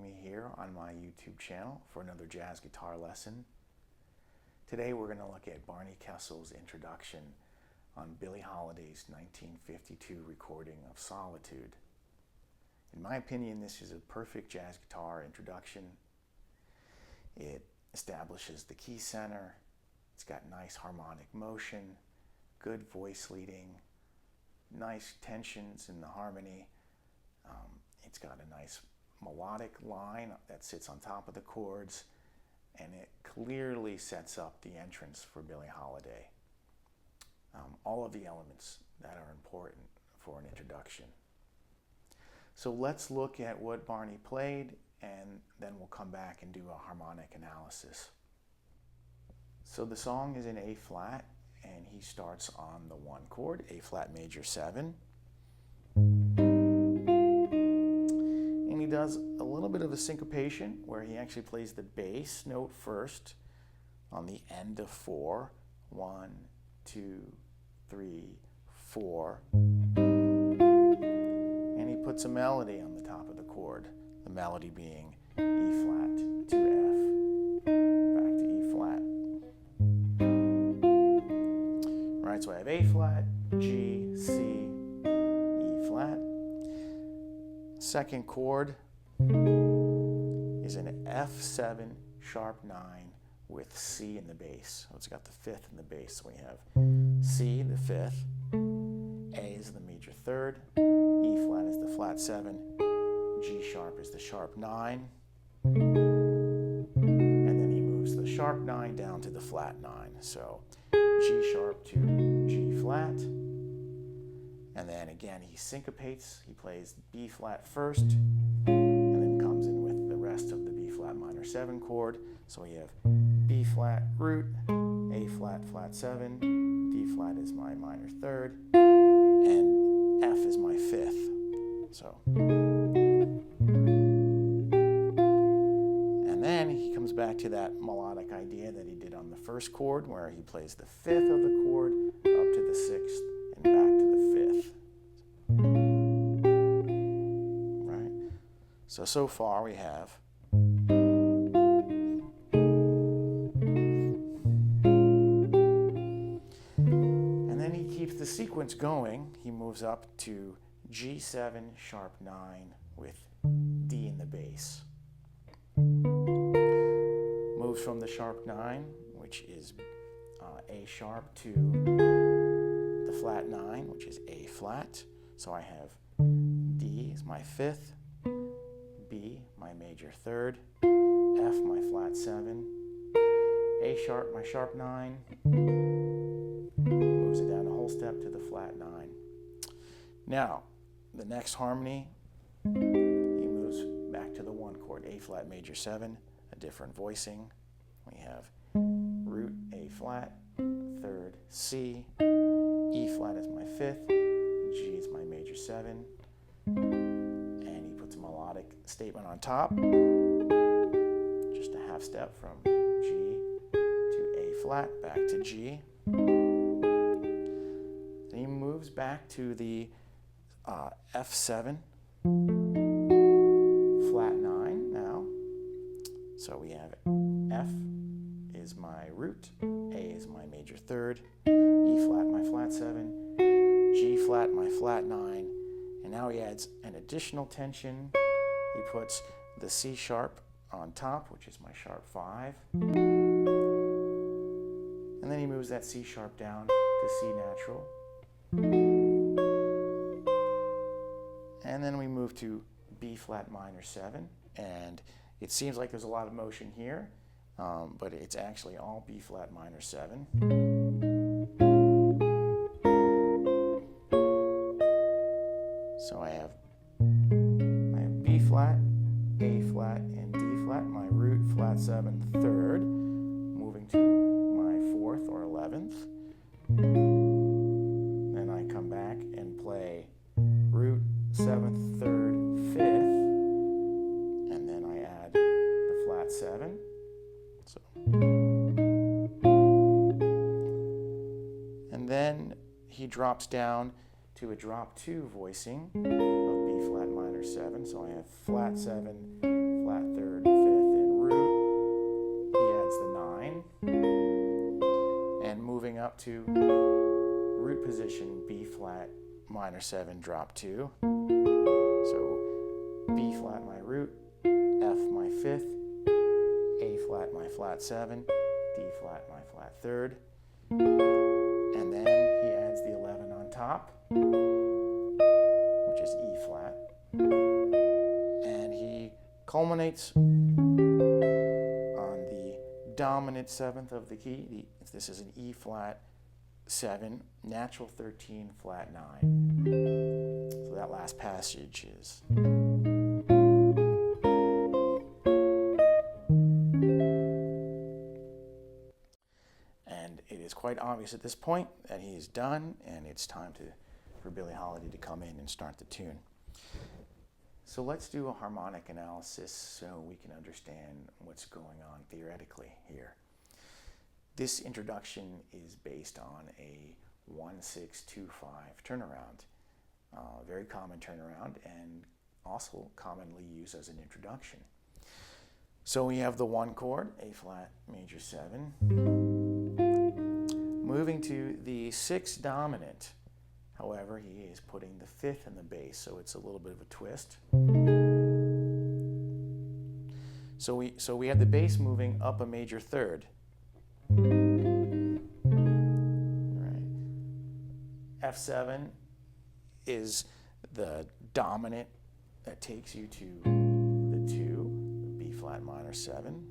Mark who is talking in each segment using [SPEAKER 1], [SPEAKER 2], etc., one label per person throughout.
[SPEAKER 1] me here on my YouTube channel for another jazz guitar lesson. Today we're going to look at Barney Kessel's introduction on Billie Holiday's 1952 recording of Solitude. In my opinion, this is a perfect jazz guitar introduction. It establishes the key center, it's got nice harmonic motion, good voice leading, nice tensions in the harmony. It's got a nice melodic line that sits on top of the chords, and it clearly sets up the entrance for Billie Holiday. All of the elements that are important for an introduction. So let's look at what Barney played, and then we'll come back and do a harmonic analysis. So the song is in A flat, and he starts on the 1 chord, A flat major 7. And he does a little bit of a syncopation where he actually plays the bass note first on the end of 4. 1, 2, 3, 4. And he puts a melody on the top of the chord, the melody being E flat to F, back to E flat. Right, so I have A flat, G, C, E flat. Second chord is an F7 sharp 9 with C in the bass. So it's got the 5th in the bass. So we have C, the 5th, A is the major 3rd, E flat is the flat 7, G sharp is the sharp 9, and then he moves the sharp 9 down to the flat 9. So G sharp to G flat, and then again he syncopates. He plays B flat first, and then comes in with the rest of the B flat minor 7 chord. So we have B flat root, A flat flat 7, D flat is my minor 3rd, and F is my 5th. So, and then he comes back to that melodic idea that he did on the first chord, where he plays the 5th of the chord up to the 6th and back to the 5th. Right? So far we have the sequence going. He moves up to G7 sharp 9 with D in the bass. Moves from the sharp 9, which is A sharp, to the flat 9, which is A flat. So I have D is my 5th, B my major 3rd, F my flat 7, A sharp my sharp 9, moves it down a whole step to the flat 9. Now, the next harmony, he moves back to the 1 chord, A flat major 7, a different voicing. We have root A flat, 3rd C, E flat is my 5th, G is my major 7, and he puts a melodic statement on top, just a half step from G to A flat, back to G. Then he moves back to the F7, flat 9 now. So we have F is my root, A is my major 3rd, E flat my flat 7, G flat my flat 9, and now he adds an additional tension. He puts the C sharp on top, which is my sharp 5, and then he moves that C sharp down to C natural. And then we move to B flat minor 7, and it seems like there's a lot of motion here, but it's actually all B flat minor 7. So I have B flat, A flat, and D flat, my root, flat 7, 3rd, moving to my 4th or 11th. Then I come back and play root, 7th, 3rd, 5th, and then I add the flat 7. So, and then he drops down to a drop 2 voicing of B flat minor 7. So I have flat 7, flat up to root position B flat minor 7, drop 2. So B flat my root, F my 5th, A flat my flat 7, D flat my flat 3rd, and then he adds the 11 on top, which is E flat, and he culminates on the dominant 7th of the key. This is an E flat 7, natural 13, flat 9. So that last passage is. And it is quite obvious at this point that he is done, and it's time for Billie Holiday to come in and start the tune. So let's do a harmonic analysis so we can understand what's going on theoretically here. This introduction is based on a 1-6-2-5 turnaround, very common turnaround and also commonly used as an introduction. So we have the 1 chord, A flat major 7, moving to the 6 dominant. However, he is putting the 5th in the bass, so it's a little bit of a twist. So we have the bass moving up a major 3rd. Right. F7 is the dominant that takes you to the 2, B flat minor 7.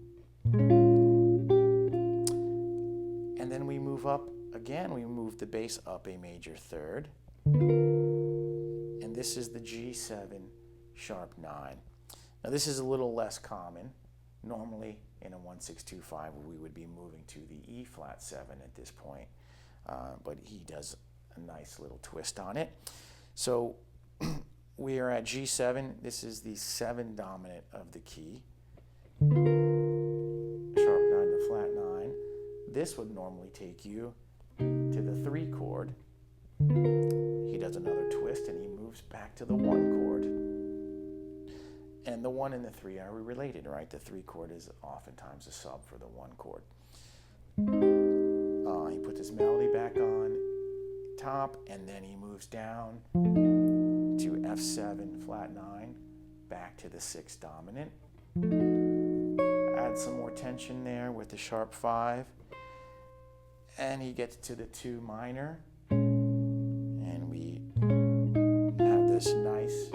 [SPEAKER 1] And then we move up again, we move the bass up a major 3rd. And this is the G7 sharp 9. Now this is a little less common. Normally in a 1-6-2-5 we would be moving to the E flat 7 at this point, but he does a nice little twist on it. So we are at G7. This is the 7 dominant of the key. Sharp 9 to flat 9. This would normally take you to the 3 chord. He does another twist and he moves back to the 1 chord. And the 1 and the 3 are related, right? The 3 chord is oftentimes a sub for the 1 chord. He puts his melody back on top, and then he moves down to F7 flat 9, back to the 6 dominant. Add some more tension there with the sharp 5, and he gets to the 2 minor, and we have this nice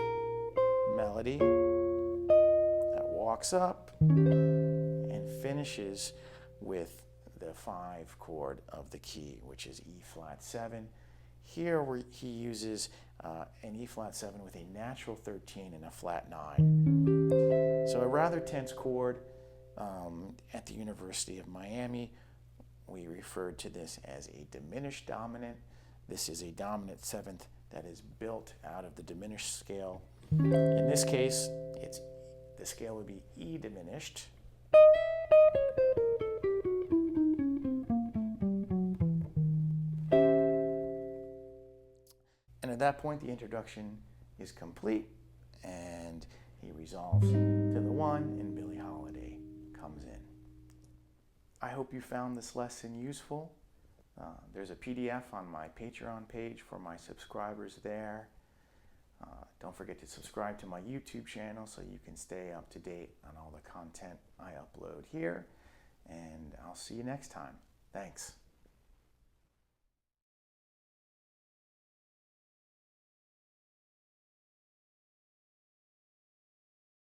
[SPEAKER 1] melody that walks up and finishes with the 5 chord of the key, which is E flat 7. Here he uses an E flat 7 with a natural 13 and a flat 9. So a rather tense chord. At the University of Miami, we referred to this as a diminished dominant. This is a dominant 7th that is built out of the diminished scale. In this case, the scale would be E diminished. And at that point, the introduction is complete, and he resolves to the 1, and Billie Holiday comes in. I hope you found this lesson useful. There's a PDF on my Patreon page for my subscribers there. Don't forget to subscribe to my YouTube channel so you can stay up to date on all the content I upload here. And I'll see you next time. Thanks.